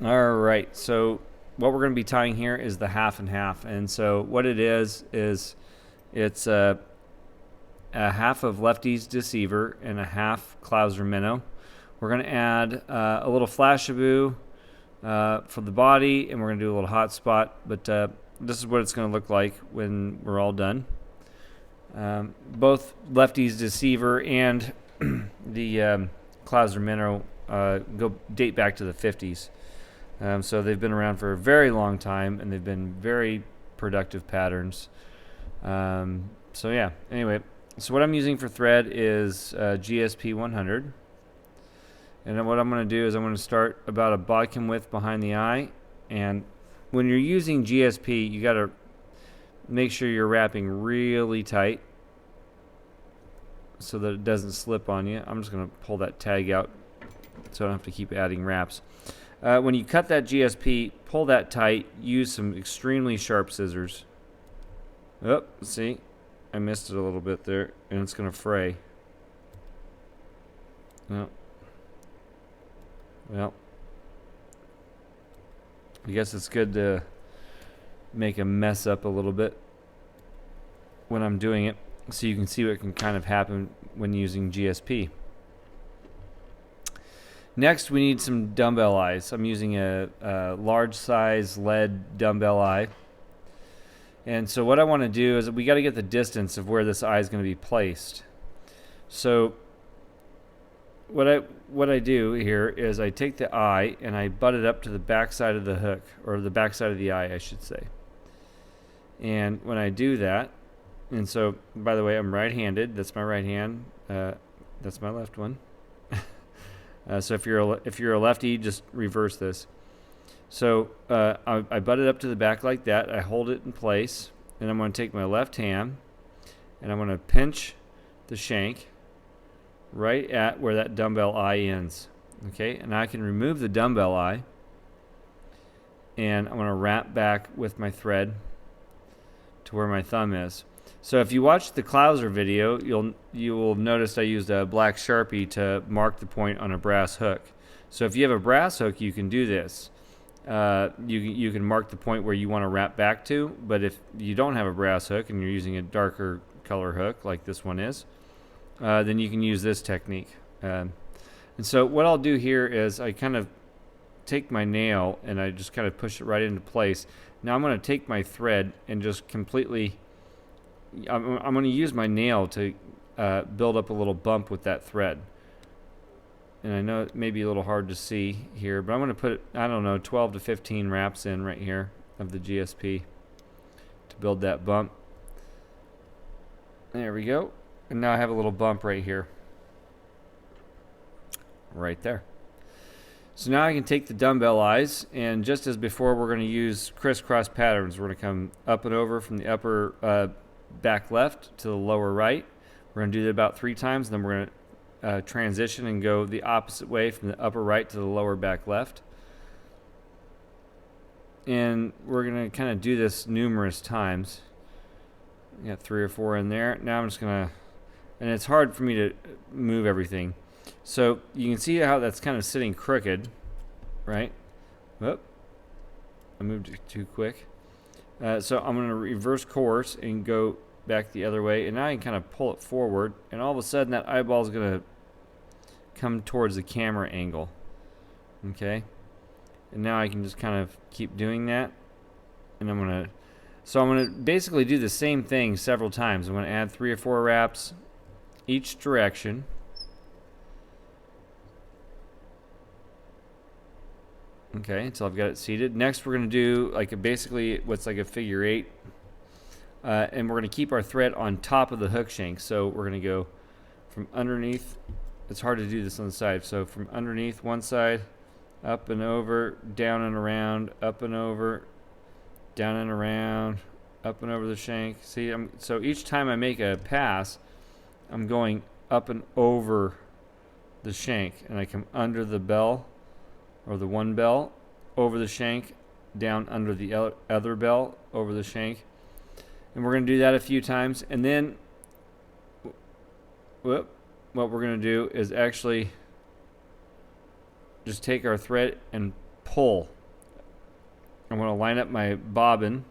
All right, so what we're going to be tying here is the half and half. And so what it is it's a half of Lefty's Deceiver and a half Clouser Minnow. We're going to add a little Flashaboo for the body, and we're going to do a little hot spot. But this is what it's going to look like when we're all done. Both Lefty's Deceiver and the Clouser Minnow date back to the 50s. So they've been around for a very long time, and they've been very productive patterns. So yeah, anyway, so what I'm using for thread is GSP 100. And then what I'm going to do is I'm going to start about a bodkin width behind the eye. And when you're using GSP, you got to make sure you're wrapping really tight so that it doesn't slip on you. I'm just going to pull that tag out so I don't have to keep adding wraps. When you cut that GSP, pull that tight. Use some extremely sharp scissors. Oh, see? I missed it a little bit there, and it's going to fray. Oh. Well, I guess it's good to make a mess up a little bit when I'm doing it so you can see what can kind of happen when using GSP. Next, we need some dumbbell eyes. I'm using a large size lead dumbbell eye. And so what I want to do is we got to get the distance of where this eye is going to be placed. So what I do here is I take the eye and I butt it up to the back side of the hook, or the back side of the eye, I should say. And when I do that, and so by the way, I'm right-handed. That's my right hand. That's my left one. So if you're a lefty, just reverse this. So I butt it up to the back like that. I hold it in place, and I'm going to take my left hand, and I'm going to pinch the shank right at where that dumbbell eye ends. Okay, and I can remove the dumbbell eye, and I'm going to wrap back with my thread to where my thumb is. So if you watch the Clouser video, you will notice I used a black Sharpie to mark the point on a brass hook. So if you have a brass hook, you can do this. You can mark the point where you want to wrap back to, but if you don't have a brass hook and you're using a darker color hook like this one is, then you can use this technique. And so what I'll do here is I kind of take my nail and I just kind of push it right into place. Now I'm going to take my thread and just completely, I'm going to use my nail to build up a little bump with that thread. And I know it may be a little hard to see here, but I'm going to put, I don't know, 12 to 15 wraps in right here of the GSP to build that bump. There we go. And now I have a little bump right here. Right there. So now I can take the dumbbell eyes, and just as before, we're going to use crisscross patterns. We're going to come up and over from the upper back left to the lower right. We're going to do that about 3 times, and then we're going to transition and go the opposite way from the upper right to the lower back left. And we're going to kind of do this numerous times. I got 3 or 4 in there. Now I'm just going to, and it's hard for me to move everything. So you can see how that's kind of sitting crooked, right? Whoop. I moved it too quick. So I'm going to reverse course and go back the other way. And now I can kind of pull it forward. And all of a sudden that eyeball is going to come towards the camera angle. Okay? And now I can just kind of keep doing that. And I'm going to basically do the same thing several times. I'm going to add 3 or 4 wraps each direction. Okay, until I've got it seated. Next, we're going to do basically what's like a figure 8. And we're going to keep our thread on top of the hook shank. So we're going to go from underneath. It's hard to do this on the side. So from underneath one side, up and over, down and around, up and over, down and around, up and over the shank. See, so each time I make a pass, I'm going up and over the shank. And I come under the bell, or the one bell, over the shank, down under the other bell, over the shank. And we're going to do that a few times. And then what we're going to do is actually just take our thread and pull. I'm going to line up my bobbin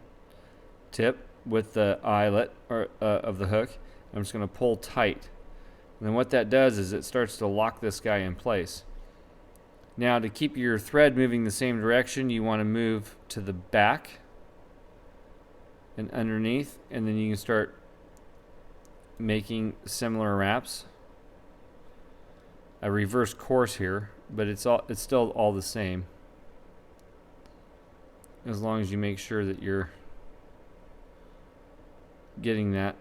tip with the eyelet of the hook. I'm just going to pull tight. And then what that does is it starts to lock this guy in place. Now, to keep your thread moving the same direction, you want to move to the back and underneath, and then you can start making similar wraps. A reverse course here, but it's still all the same, as long as you make sure that you're getting that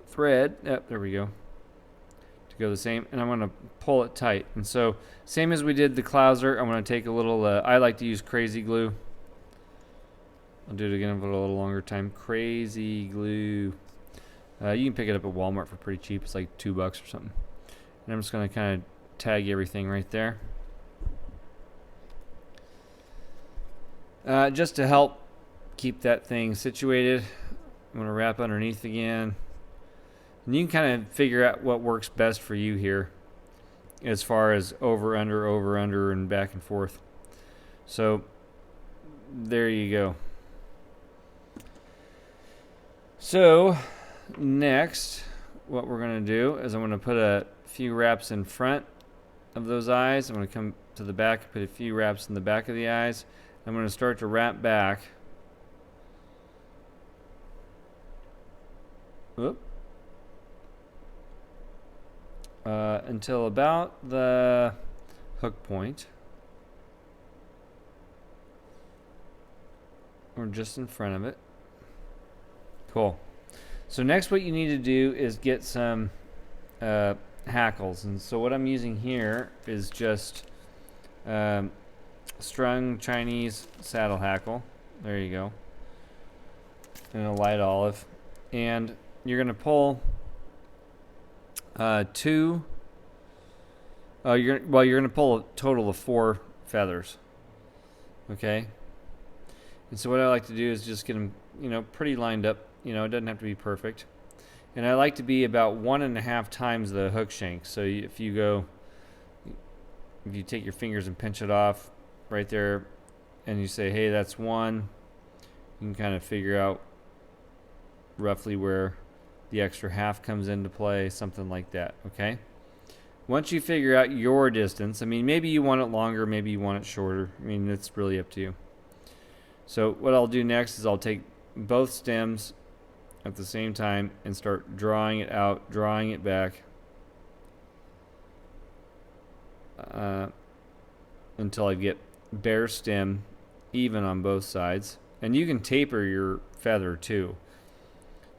thread. Yep, there we go. To go the same, and I'm going to pull it tight. And so, same as we did the clouser, I'm going to take a little. I like to use crazy glue. I'll do it again for a little longer time. Crazy glue. You can pick it up at Walmart for pretty cheap. It's like $2 or something. And I'm just going to kind of tag everything right there. Just to help keep that thing situated, I'm going to wrap underneath again. And you can kind of figure out what works best for you here as far as over, under, and back and forth. So there you go. So next, what we're going to do is I'm going to put a few wraps in front of those eyes. I'm going to come to the back, put a few wraps in the back of the eyes. I'm going to start to wrap back. Whoop. Until about the hook point, or just in front of it. Cool. So next what you need to do is get some hackles. And so what I'm using here is just strung Chinese saddle hackle. There you go. And a light olive. And you're going to pull you're going to pull a total of 4 feathers. Okay? And so what I like to do is just get them, pretty lined up. It doesn't have to be perfect. And I like to be about 1.5 times the hook shank. So if you take your fingers and pinch it off right there, and you say, hey, that's 1, you can kind of figure out roughly where the extra half comes into play, something like that, okay? Once you figure out your distance, maybe you want it longer, maybe you want it shorter. It's really up to you. So what I'll do next is I'll take both stems at the same time and start drawing it out, drawing it back until I get bare stem even on both sides. And you can taper your feather too.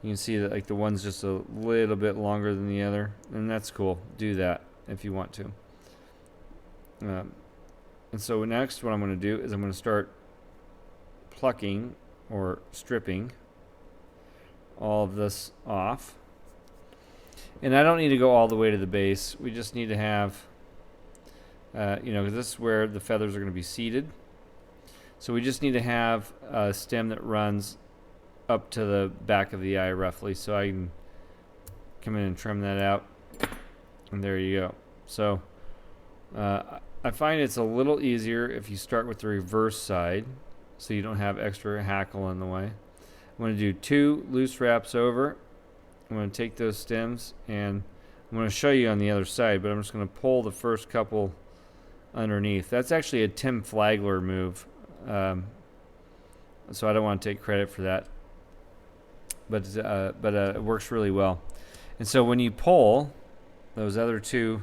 You can see that the one's just a little bit longer than the other, and that's cool. Do that if you want to. And so next what I'm going to do is I'm going to start plucking or stripping all of this off. And I don't need to go all the way to the base. We just need to have, this is where the feathers are going to be seated. So we just need to have a stem that runs up to the back of the eye roughly, so I can come in and trim that out, and there you go. So I find it's a little easier if you start with the reverse side, so you don't have extra hackle in the way. I'm going to do 2 loose wraps over. I'm going to take those stems, and I'm going to show you on the other side, but I'm just going to pull the first couple underneath. That's actually a Tim Flagler move, so I don't want to take credit for that. But it works really well. And so when you pull those other 2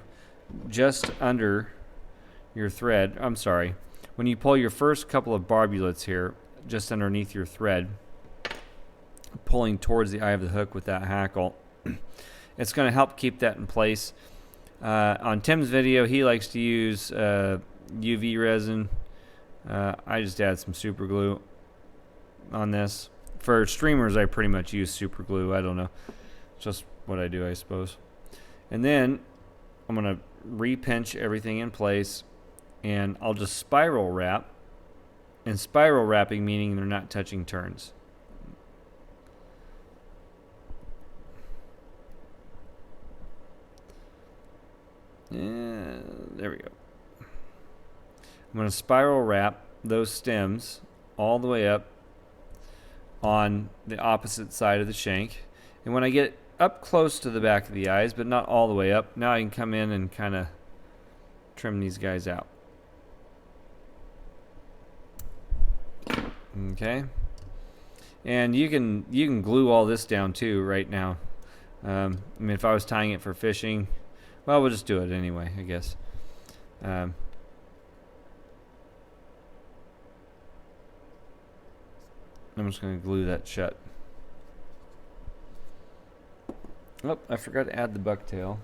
just under your thread, when you pull your first couple of barbulets here just underneath your thread, pulling towards the eye of the hook with that hackle, it's going to help keep that in place. On Tim's video, he likes to use UV resin. I just add some super glue on this. For streamers, I pretty much use super glue. I don't know. It's just what I do, I suppose. And then I'm going to re-pinch everything in place, and I'll just spiral wrap. And spiral wrapping meaning they're not touching turns. Yeah, there we go. I'm going to spiral wrap those stems all the way up on the opposite side of the shank. And when I get up close to the back of the eyes, but not all the way up, now I can come in and kind of trim these guys out. Okay. And you can glue all this down too right now. I mean, if I was tying it for fishing, well, we'll just do it anyway, I guess. I'm just going to glue that shut. Oh, I forgot to add the bucktail,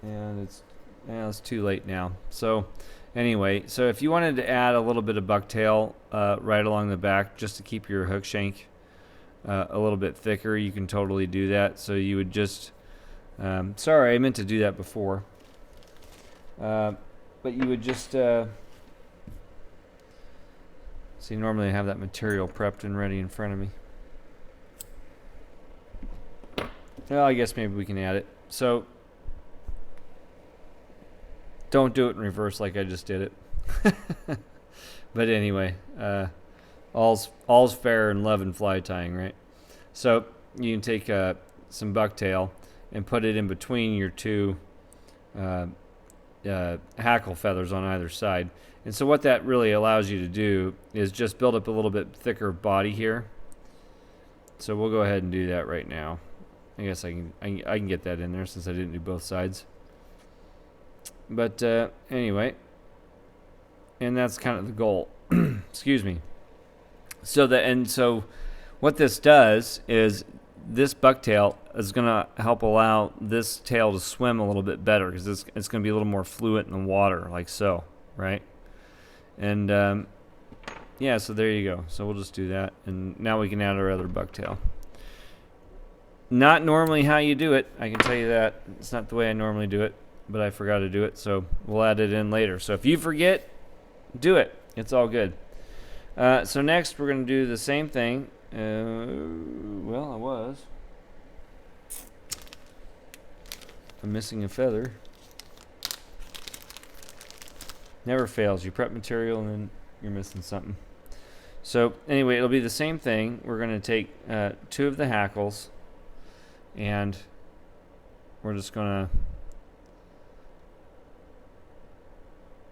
and it's too late now. So anyway, so if you wanted to add a little bit of bucktail right along the back just to keep your hook shank a little bit thicker, you can totally do that. So you would just sorry, I meant to do that before, but you would just see, normally I have that material prepped and ready in front of me. Well, I guess maybe we can add it. So don't do it in reverse like I just did it. But anyway, all's fair in love and fly tying, right? So you can take some bucktail and put it in between your two hackle feathers on either side. And so what that really allows you to do is just build up a little bit thicker body here. So we'll go ahead and do that right now. I guess I can get that in there since I didn't do both sides. But anyway, and that's kind of the goal. Excuse me. So what this does is this bucktail is going to help allow this tail to swim a little bit better, because it's going to be a little more fluent in the water, like so, right? And yeah, so there you go. So we'll just do that, and now we can add our other bucktail. Not normally how you do it, I can tell you that. It's not the way I normally do it, but I forgot to do it, so we'll add it in later. So if you forget, do it. It's all good. So next we're going to do the same thing. Well, I'm missing a feather. Never fails. You prep material and then you're missing something. So anyway, it'll be the same thing. We're going to take 2 of the hackles, and we're just going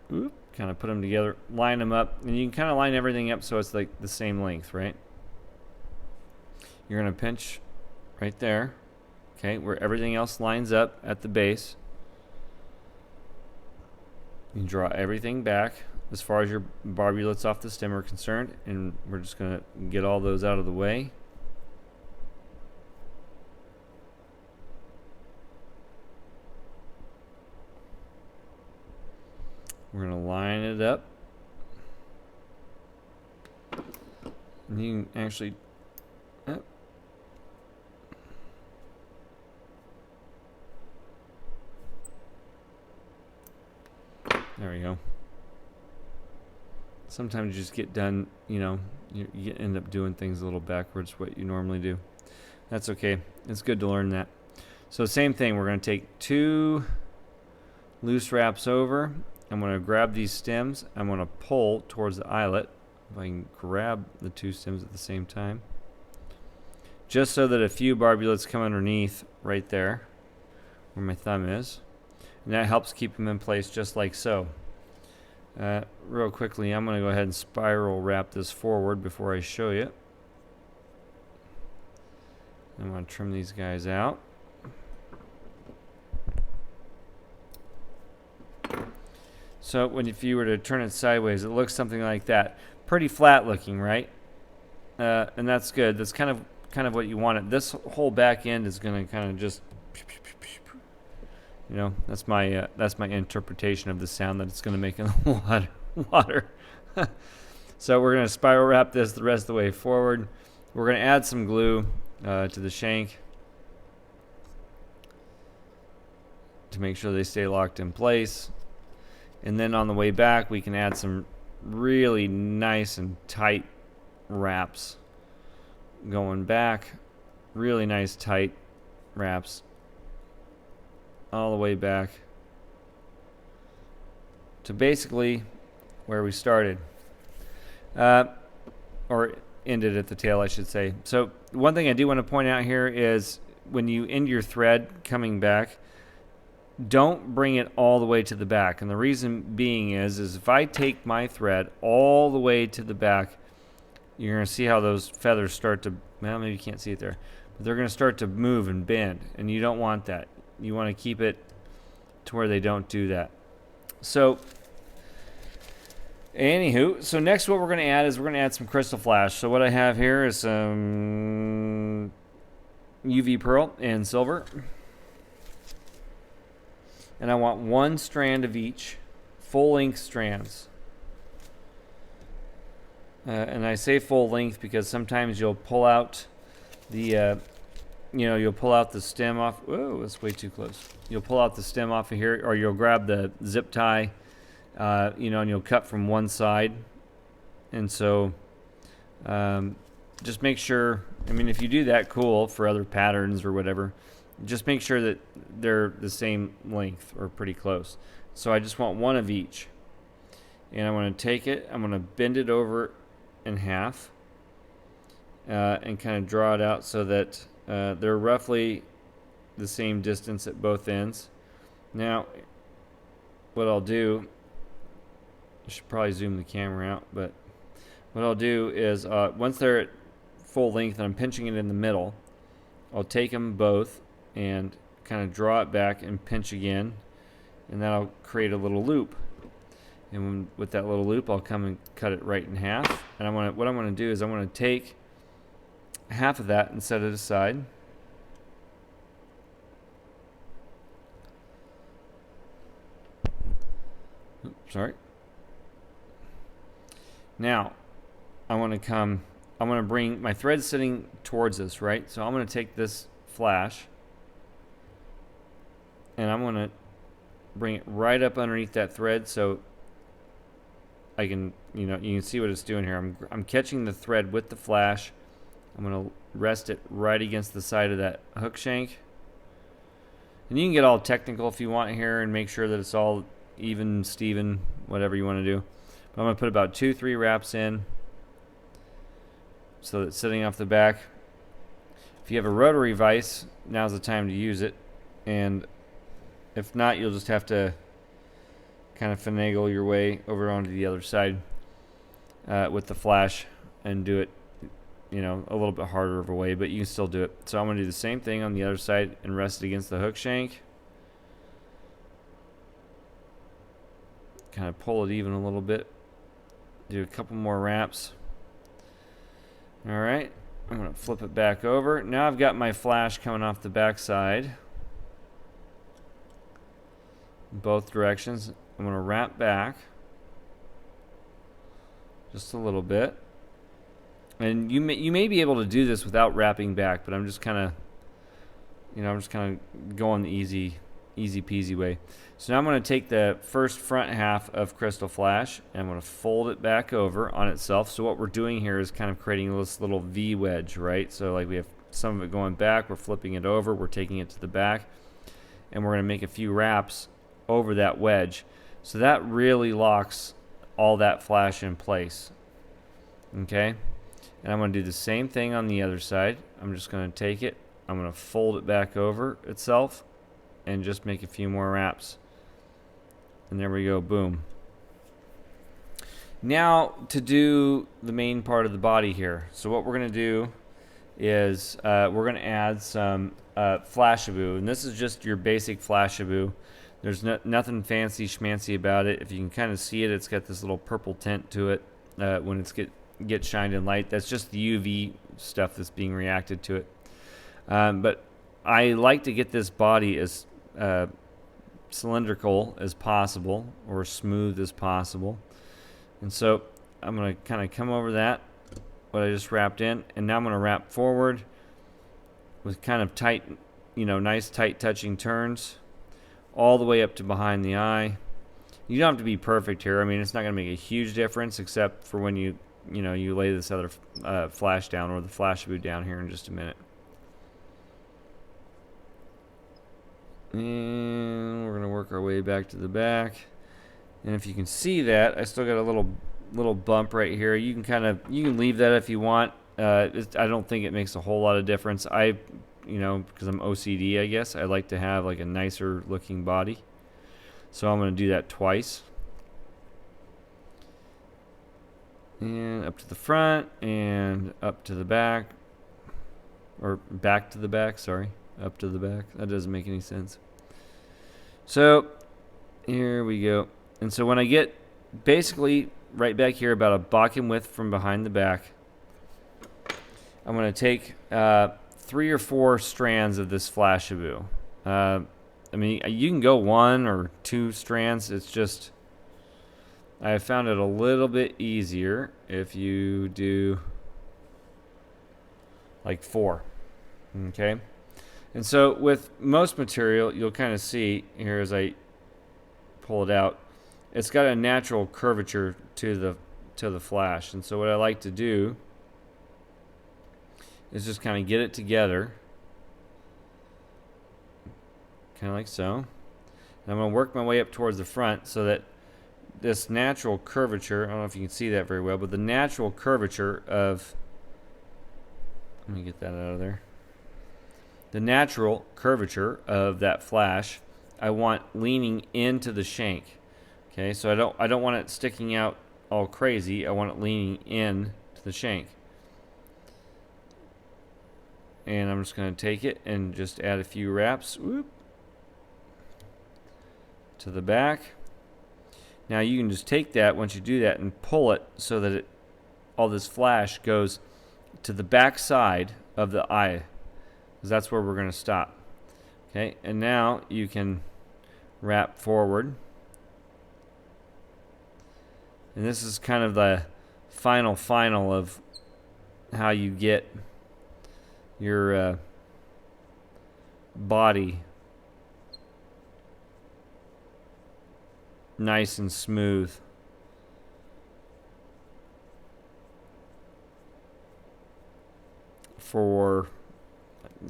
to kind of put them together, line them up, and you can kind of line everything up so it's like the same length, right? You're going to pinch right there, okay, where everything else lines up at the base. You draw everything back as far as your barbulets off the stem are concerned, and we're just going to get all those out of the way. We're going to line it up. And you can actually... There we go. Sometimes you just get done, you end up doing things a little backwards what you normally do. That's okay. It's good to learn that. So same thing, we're going to take 2 loose wraps over. I'm going to grab these stems. I'm going to pull towards the eyelet. If I can grab the 2 stems at the same time. Just so that a few barbulets come underneath right there where my thumb is. And that helps keep them in place just like so. Real quickly, I'm going to go ahead and spiral wrap this forward before I show you. I'm going to trim these guys out. So if you were to turn it sideways, it looks something like that. Pretty flat looking, right? And that's good. That's kind of what you want it. This whole back end is going to kind of just, that's my interpretation of the sound that it's going to make in the water. So we're going to spiral wrap this the rest of the way forward. We're going to add some glue to the shank to make sure they stay locked in place. And then on the way back, we can add some really nice and tight wraps going back. Really nice tight wraps all the way back to basically where we started. Or ended at the tail, I should say. So one thing I do want to point out here is when you end your thread coming back, don't bring it all the way to the back. And the reason being is if I take my thread all the way to the back, you're going to see how those feathers start to, well, maybe you can't see it there, but they're going to start to move and bend, and you don't want that. You want to keep it to where they don't do that. So anywho, so next what we're going to add is we're going to add some crystal flash. So what I have here is some UV pearl and silver. And I want one strand of each, full length strands. And I say full length because sometimes you'll pull out the, you'll pull out the stem off. Whoa, that's way too close. You'll pull out the stem off of here, or you'll grab the zip tie, and you'll cut from one side. And so just make sure, I mean, if you do that, cool, for other patterns or whatever. Just make sure that they're the same length or pretty close. So I just want one of each. And I'm going to take it, I'm going to bend it over in half and kind of draw it out so that they're roughly the same distance at both ends. Now, what I'll do, I should probably zoom the camera out, but what I'll do is once they're at full length and I'm pinching it in the middle, I'll take them both and kind of draw it back and pinch again, and that'll create a little loop. And with that little loop, I'll come and cut it right in half. And what I want to do is I want to take half of that and set it aside. Oops, sorry. Now, I want to bring my thread sitting towards us, right? So I'm going to take this flash and I'm going to bring it right up underneath that thread so I can, you can see what it's doing here. I'm catching the thread with the flash. I'm going to rest it right against the side of that hook shank. And you can get all technical if you want here and make sure that it's all even, Steven, whatever you want to do. But I'm going to put about 2-3 wraps in so that it's sitting off the back. If you have a rotary vise, now's the time to use it. And if not, you'll just have to kind of finagle your way over onto the other side with the flash and do it, a little bit harder of a way, but you can still do it. So I'm going to do the same thing on the other side and rest it against the hook shank. Kind of pull it even a little bit. Do a couple more wraps. All right, I'm going to flip it back over. Now I've got my flash coming off the back side. Both directions. I'm going to wrap back just a little bit. And you may be able to do this without wrapping back, but I'm just kind of, going the easy peasy way. So now I'm going to take the first front half of crystal flash and I'm going to fold it back over on itself. So what we're doing here is kind of creating this little V wedge, right? So like we have some of it going back, we're flipping it over, we're taking it to the back, and we're going to make a few wraps over that wedge. So that really locks all that flash in place. Okay? And I'm going to do the same thing on the other side. I'm just going to take it, I'm going to fold it back over itself and just make a few more wraps. And there we go, boom. Now to do the main part of the body here. So what we're going to do is we're going to add some flashaboo. And this is just your basic flashaboo. There's nothing fancy schmancy about it. If you can kind of see it, it's got this little purple tint to it when it's gets shined in light. That's just the UV stuff that's being reacted to it. But I like to get this body as cylindrical as possible or smooth as possible. And so I'm going to kind of come over that, what I just wrapped in, and now I'm going to wrap forward with kind of tight, nice tight touching turns all the way up to behind the eye. You don't have to be perfect here. I mean, it's not going to make a huge difference except for when you lay this other flash down or the flashaboo down here in just a minute. And we're going to work our way back to the back. And if you can see that, I still got a little bump right here. You can leave that if you want. I don't think it makes a whole lot of difference. Because I'm OCD, I guess, I like to have like a nicer looking body. So I'm going to do that twice. And up to the front and up to the back. Or back to the back, sorry. Up to the back. That doesn't make any sense. So here we go. And so when I get basically right back here about a balking width from behind the back, I'm going to take 3 or 4 strands of this Flashabou. I mean, you can go 1 or 2 strands. It's just, I have found it a little bit easier if you do like 4. Okay? And so with most material, you'll kind of see here as I pull it out, it's got a natural curvature to the flash. And so what I like to do is just kind of get it together, kind of like so. And I'm going to work my way up towards the front so that this natural curvature, I don't know if you can see that very well, but the natural curvature of, let me get that out of there. The natural curvature of that flash, I want leaning into the shank. Okay, so I don't want it sticking out all crazy. I want it leaning in to the shank. And I'm just going to take it and just add a few wraps. Whoop, to the back. Now you can just take that once you do that and pull it so that all this flash goes to the back side of the eye, because that's where we're going to stop. Okay, and now you can wrap forward. And this is kind of the final of how you get your body nice and smooth. For,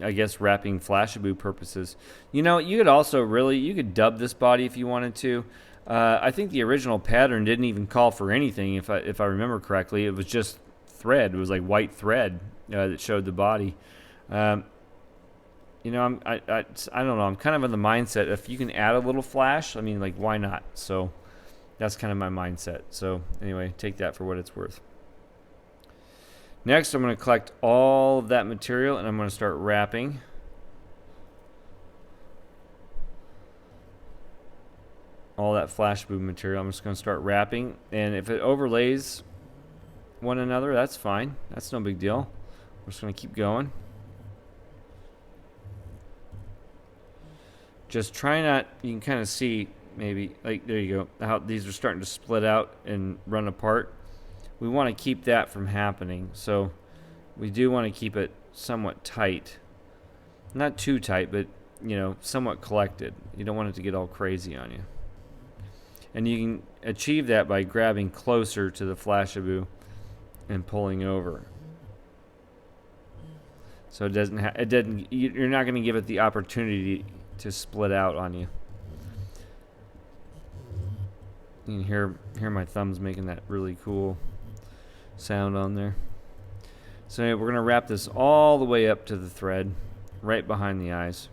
I guess, wrapping Flashabou purposes. You could also you could dub this body if you wanted to. I think the original pattern didn't even call for anything, if I remember correctly. It was just thread. It was like white thread that showed the body. I don't know. I'm kind of in the mindset, if you can add a little flash, I mean, like, why not? So that's kind of my mindset. So anyway, take that for what it's worth. Next, I'm going to collect all of that material and I'm going to start wrapping. All that Flashabou material, I'm just going to start wrapping. And if it overlays one another, that's fine. That's no big deal. We're just going to keep going. Just try not, you can kind of see maybe, like, there you go, how these are starting to split out and run apart. We want to keep that from happening. So we do want to keep it somewhat tight. Not too tight, but, somewhat collected. You don't want it to get all crazy on you. And you can achieve that by grabbing closer to the Flashabou and pulling over. So you're not going to give it the opportunity to split out on you. You can hear my thumbs making that really cool sound on there. So we're going to wrap this all the way up to the thread, right behind the eyes.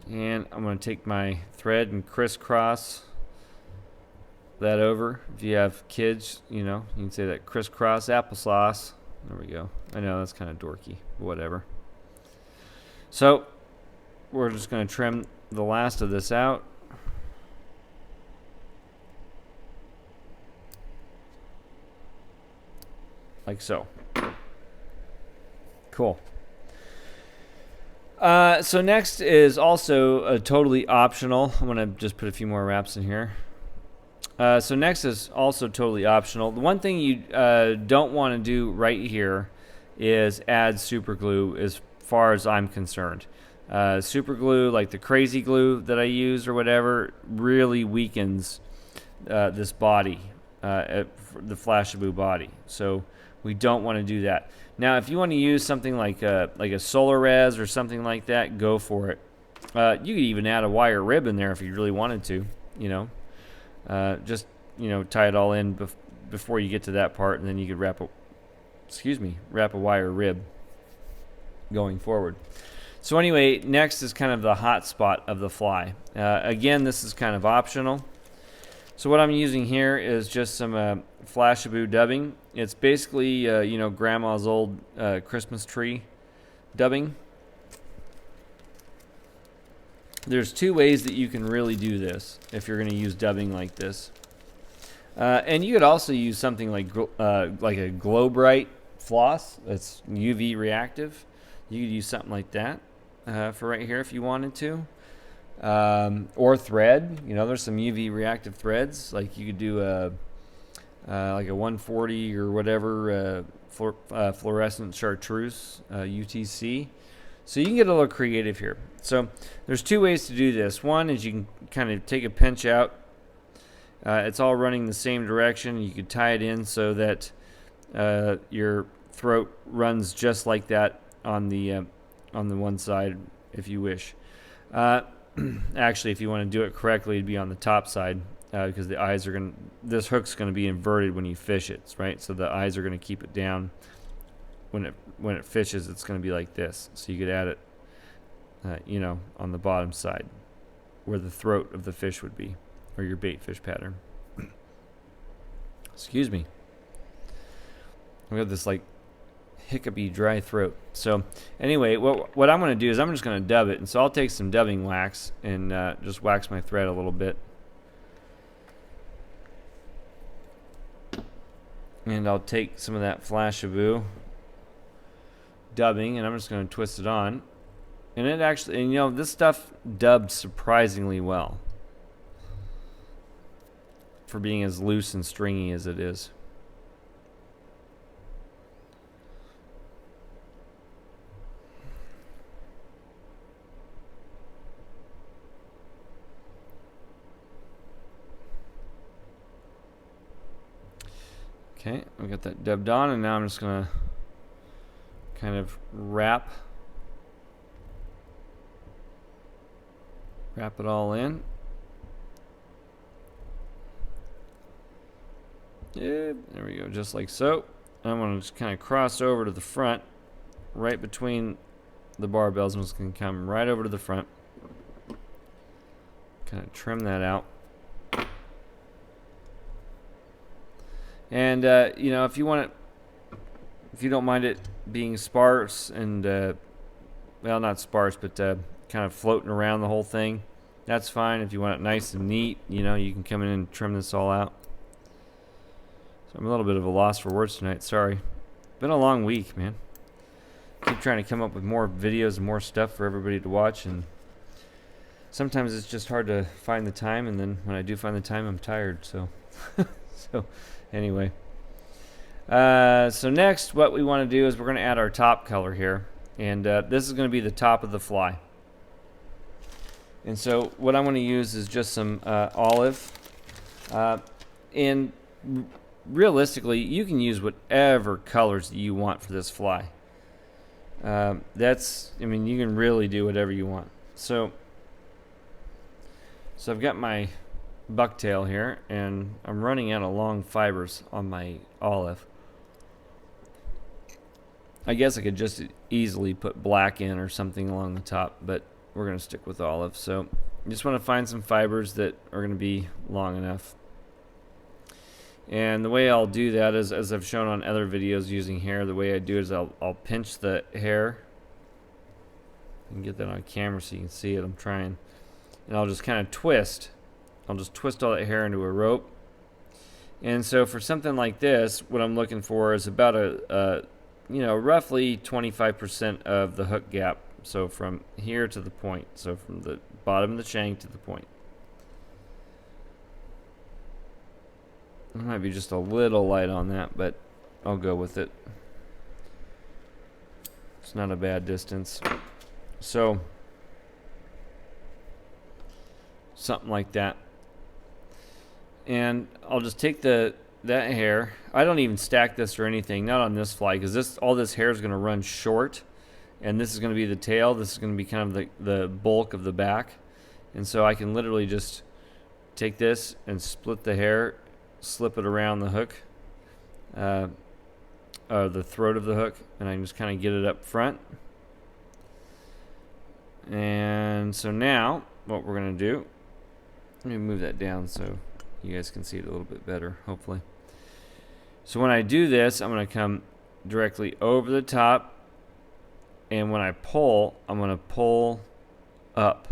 And I'm going to take my thread and crisscross that over. If you have kids, you can say that crisscross applesauce. There we go. I know that's kind of dorky, but whatever. So we're just going to trim the last of this out. Like so. Cool. So next is also totally optional. I'm going to just put a few more wraps in here. So next is also totally optional. The one thing you don't want to do right here is add super glue as far as I'm concerned. Super glue, like the crazy glue that I use or whatever, really weakens this body, the Flashabou body. So we don't want to do that. Now, if you want to use something like a Solar Res or something like that, go for it. You could even add a wire rib in there if you really wanted to. Just tie it all in before you get to that part, and then you could wrap a wire rib going forward. So anyway, next is kind of the hot spot of the fly. Again, this is kind of optional. So what I'm using here is just some Flashabou dubbing. It's basically grandma's old Christmas tree dubbing. There's two ways that you can really do this if you're going to use dubbing like this. And you could also use something like a Glow Bright floss that's UV reactive. You could use something like that for right here if you wanted to. Or thread. There's some UV reactive threads. Like you could do like a 140 or whatever fluorescent chartreuse UTC. So you can get a little creative here. So there's two ways to do this. One is you can kind of take a pinch out. It's all running the same direction. You could tie it in so that your throat runs just like that on the one side, if you wish. Actually, if you want to do it correctly, it'd be on the top side because the eyes are this hook's going to be inverted when you fish it, right? So the eyes are going to keep it down. When it fishes, it's going to be like this. So you could add it, on the bottom side, where the throat of the fish would be, or your bait fish pattern. Excuse me. We got this like hiccupy dry throat. So anyway, what I'm going to do is I'm just going to dub it. And so I'll take some dubbing wax and just wax my thread a little bit. And I'll take some of that Flashabou dubbing and I'm just going to twist it on. And it actually, this stuff dubbed surprisingly well for being as loose and stringy as it is. Okay, we got that dubbed on, and now I'm just going to kind of wrap it all in. Yeah, there we go, just like so. I'm going to just kind of cross over to the front, right between the barbells. I'm just going to come right over to the front. Kind of trim that out. And if you don't mind it being sparse and well, not sparse, but kind of floating around the whole thing, that's fine. If you want it nice and neat, you can come in and trim this all out. So I'm a little bit of a loss for words tonight. Sorry. Been a long week, man. Keep trying to come up with more videos and more stuff for everybody to watch, and sometimes it's just hard to find the time, and then when I do find the time, I'm tired. So anyway, so next what we want to do is we're going to add our top color here, and this is going to be the top of the fly. And so what I'm going to use is just some olive, and realistically you can use whatever colors that you want for this fly. You can really do whatever you want. So I've got my bucktail here, and I'm running out of long fibers on my olive. I guess I could just easily put black in or something along the top, but we're going to stick with olive. So you just want to find some fibers that are going to be long enough. And the way I'll do that is, as I've shown on other videos using hair, the way I do it is I'll pinch the hair. You can get that on camera so you can see it. I'm trying. And I'll just kind of twist. I'll just twist all that hair into a rope. And so for something like this, what I'm looking for is about roughly 25% of the hook gap. So from here to the point. So from the bottom of the shank to the point. It might be just a little light on that, but I'll go with it. It's not a bad distance. So something like that. And I'll just take that hair. I don't even stack this or anything, not on this fly, because all this hair is going to run short, and this is going to be the tail. This is going to be kind of the bulk of the back, and so I can literally just take this and split the hair, slip it around the hook, the throat of the hook, and I can just kind of get it up front. And so now what we're going to do, let me move that down so you guys can see it a little bit better, hopefully. So when I do this, I'm going to come directly over the top, and when I pull, I'm going to pull up.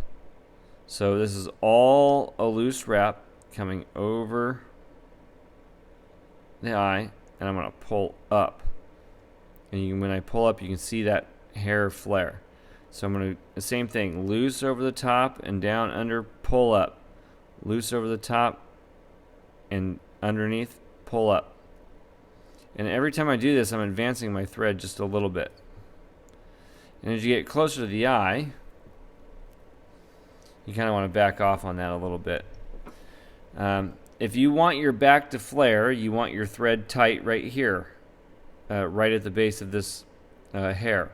So this is all a loose wrap coming over the eye, and I'm going to pull up. And when I pull up, you can see that hair flare. So I'm going to, the same thing, loose over the top and down under, pull up. Loose over the top and underneath, pull up. And every time I do this, I'm advancing my thread just a little bit. And as you get closer to the eye, you kind of want to back off on that a little bit. If you want your back to flare, you want your thread tight right here, right at the base of this hair.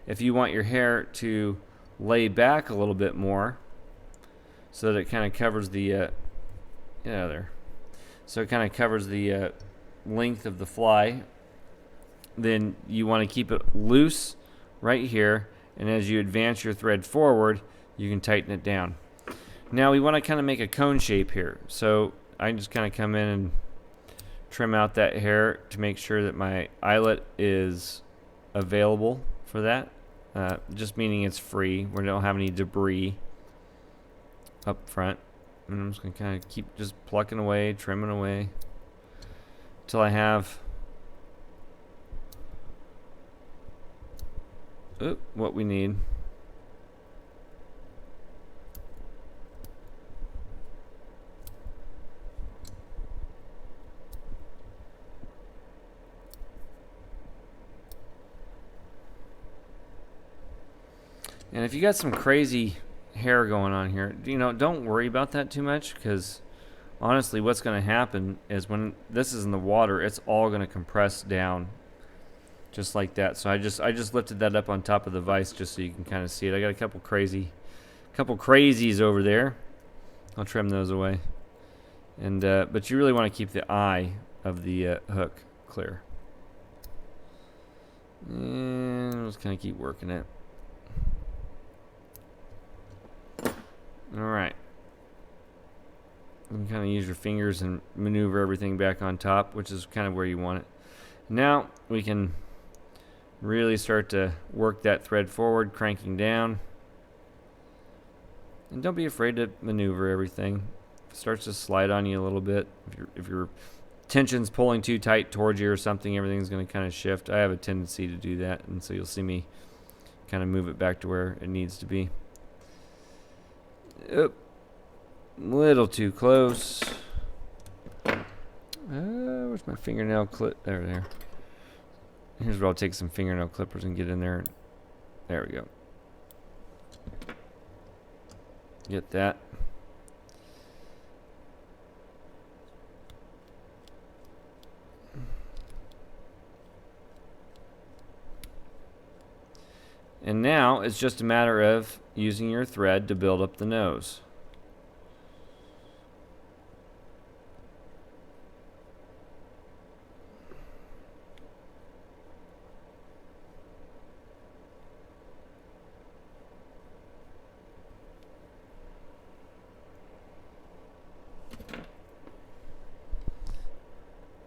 If you want your hair to lay back a little bit more, so that it kind of covers the, so it kind of covers the length of the fly, then you want to keep it loose right here, and as you advance your thread forward, you can tighten it down. Now we want to kind of make a cone shape here, so I can just kind of come in and trim out that hair to make sure that my eyelet is available for that, just meaning it's free. We don't have any debris up front. And I'm just going to kind of keep just plucking away, trimming away until I have what we need. And if you got some crazy hair going on here, don't worry about that too much, because honestly what's going to happen is when this is in the water, it's all going to compress down just like that. So I just lifted that up on top of the vise just so you can kind of see it. I got a couple crazies over there. I'll trim those away. And but you really want to keep the eye of the hook clear. And I'll just kind of keep working it. Alright. You can kind of use your fingers and maneuver everything back on top, which is kind of where you want it. Now we can really start to work that thread forward, cranking down. And don't be afraid to maneuver everything. If it starts to slide on you a little bit, if your tension's pulling too tight towards you or something, everything's going to kind of shift. I have a tendency to do that, and so you'll see me kind of move it back to where it needs to be. Oop. Little too close. Where's my fingernail clip? There. Here's where I'll take some fingernail clippers and get in there. There we go. Get that. And now it's just a matter of using your thread to build up the nose.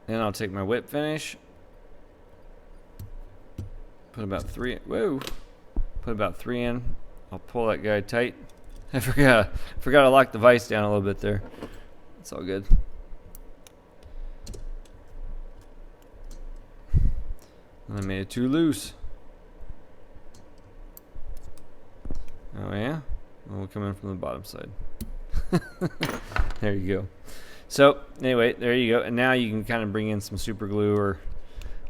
Then I'll take my whip finish, put about 3 in. I'll pull that guy tight. I forgot to lock the vise down a little bit there. It's all good. I made it too loose. Oh yeah? Well, we'll come in from the bottom side. There you go. So anyway, there you go. And now you can kind of bring in some super glue or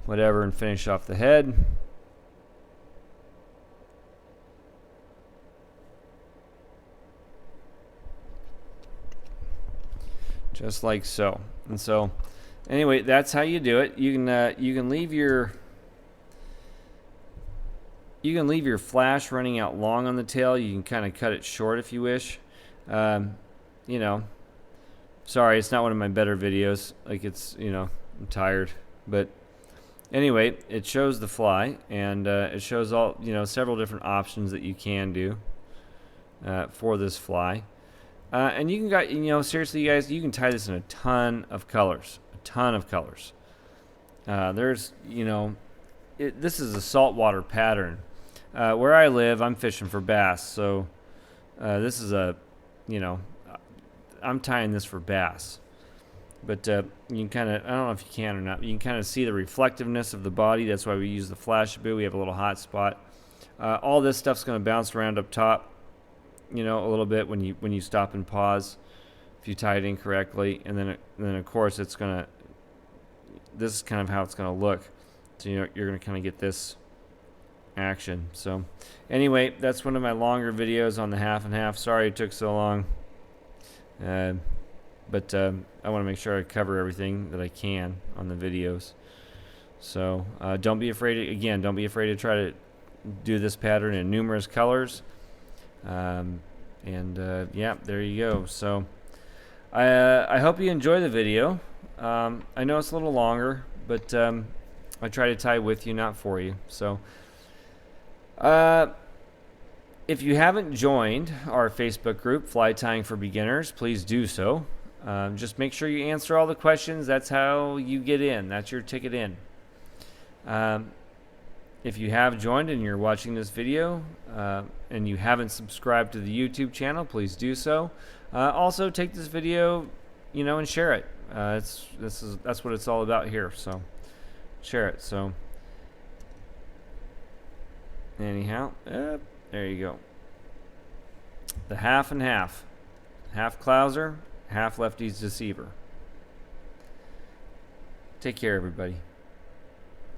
whatever and finish off the head. Just like so. And so anyway, that's how you do it. You can leave your flash running out long on the tail. You can kind of cut it short if you wish. Sorry, it's not one of my better videos. Like, it's, you know, I'm tired. But anyway, it shows the fly, and it shows all, you know, several different options that you can do for this fly. And you can, you know, seriously, you guys, you can tie this in a ton of colors. A ton of colors. There's, you know, this is a saltwater pattern. Where I live, I'm fishing for bass, so this is a, you know, I'm tying this for bass. But you can kind of, I don't know if you can or not, but you can kind of see the reflectiveness of the body. That's why we use the flash boot. We have a little hot spot. All this stuff's going to bounce around up top, you know, a little bit when you stop and pause if you tie it incorrectly, and then of course it's going to, this is kind of how it's going to look. So you're going to kind of get this action. So anyway, that's one of my longer videos on the half and half. Sorry it took so long, but I want to make sure I cover everything that I can on the videos. So don't be afraid again, don't be afraid to try to do this pattern in numerous colors. Yeah, there you go. So I hope you enjoy the video. I know it's a little longer, but I try to tie with you, not for you. So if you haven't joined our Facebook group, Fly Tying for Beginners, please do so. Just make sure you answer all the questions. That's how you get in. That's your ticket in. If you have joined and you're watching this video and you haven't subscribed to the YouTube channel, please do so. Also, take this video, you know, and share it. That's what it's all about here. So share it. So anyhow, there you go. The half and half. Half clouser, half lefty's deceiver. Take care, everybody.